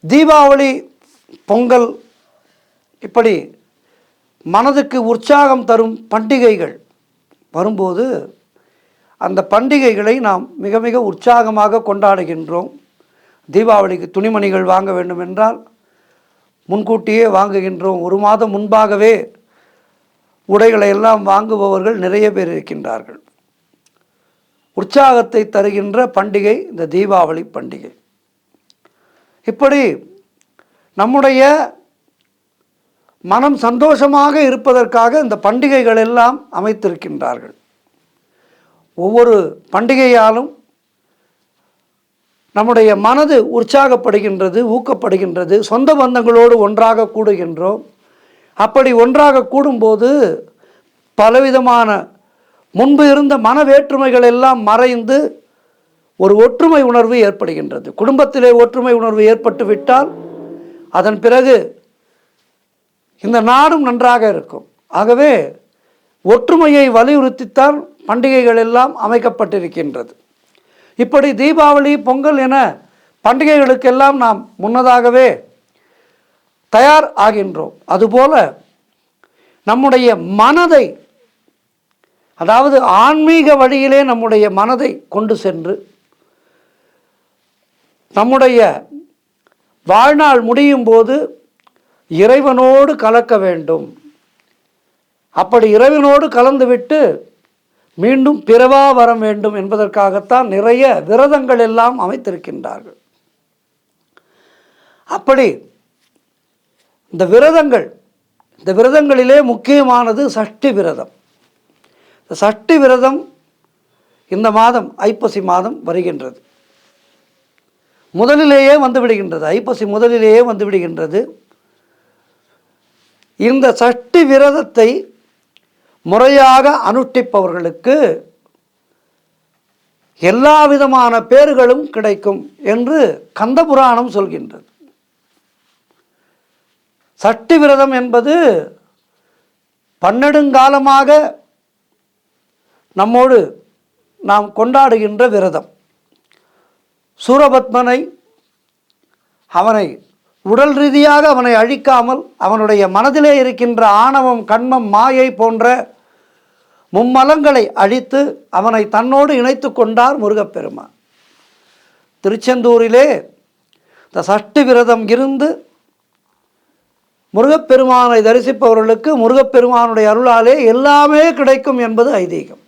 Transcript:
தீபாவளி, பொங்கல் இப்படி மனதுக்கு உற்சாகம் தரும் பண்டிகைகள் வரும்போது அந்த பண்டிகைகளை நாம் மிக மிக உற்சாகமாக கொண்டாடுகின்றோம். தீபாவளிக்கு துணிமணிகள் வாங்க வேண்டும் என்றால் முன்கூட்டியே வாங்குகின்றோம். ஒரு மாதம் முன்பாகவே உடைகளை எல்லாம் வாங்குபவர்கள் நிறைய பேர் இருக்கின்றார்கள். உற்சாகத்தை தருகின்ற பண்டிகை இந்த தீபாவளி பண்டிகை. இப்படி நம்முடைய மனம் சந்தோஷமாக இருப்பதற்காக இந்த பண்டிகைகள் எல்லாம் அமைத்திருக்கின்றார்கள். ஒவ்வொரு பண்டிகையாலும் நம்முடைய மனது உற்சாகப்படுகின்றது, ஊக்கப்படுகின்றது. சொந்த பந்தங்களோடு ஒன்றாக கூடுகின்றோம். அப்படி ஒன்றாக கூடும்போது பலவிதமான முன்பு இருந்த மன வேற்றுமைகள் எல்லாம் மறைந்து ஒரு ஒற்றுமை உணர்வு ஏற்படுகின்றது. குடும்பத்திலே ஒற்றுமை உணர்வு ஏற்பட்டு விட்டால் அதன் பிறகு இந்த நாடும் நன்றாக இருக்கும். ஆகவே ஒற்றுமையை வலியுறுத்தித்தான் பண்டிகைகள் எல்லாம் அமைக்கப்பட்டிருக்கின்றது. இப்படி தீபாவளி, பொங்கல் என பண்டிகைகளுக்கெல்லாம் நாம் முன்னதாகவே தயார் ஆகின்றோம். அதுபோல நம்முடைய மனதை, அதாவது ஆன்மீக வழியிலே நம்முடைய மனதை கொண்டு சென்று நம்முடைய வாழ்நாள் முடியும் போது இறைவனோடு கலக்க வேண்டும். அப்படி இறைவனோடு கலந்துவிட்டு மீண்டும் பிறவா வர வேண்டும் என்பதற்காகத்தான் நிறைய விரதங்கள் எல்லாம் அமைத்திருக்கின்றார்கள். அப்படி இந்த விரதங்களிலே முக்கியமானது சஷ்டி விரதம். இந்த சஷ்டி விரதம் இந்த மாதம் ஐப்பசி மாதம் வருகின்றது. முதலிலேயே வந்துவிடுகின்றது. ஐப்பசி முதலிலேயே வந்துவிடுகின்றது. இந்த சஷ்டி விரதத்தை முறையாக அனுஷ்டிப்பவர்களுக்கு எல்லா விதமான பேறுகளும் கிடைக்கும் என்று கந்தபுராணம் சொல்கின்றது. சஷ்டி விரதம் என்பது பன்னெடுங்காலமாக நம்மோடு நாம் கொண்டாடுகின்ற விரதம். சூரபத்மனை அவனை உடல் ரீதியாக அவனை அழிக்காமல் அவனுடைய மனதிலே இருக்கின்ற ஆணவம், கண்மம், மாயை போன்ற மும்மலங்களை அழித்து அவனை தன்னோடு இணைத்து கொண்டார் முருகப்பெருமான். திருச்செந்தூரிலே இந்த சஷ்டி விரதம் இருந்து முருகப்பெருமானை தரிசிப்பவர்களுக்கு முருகப்பெருமானுடைய அருளாலே எல்லாமே கிடைக்கும் என்பது ஐதீகம்.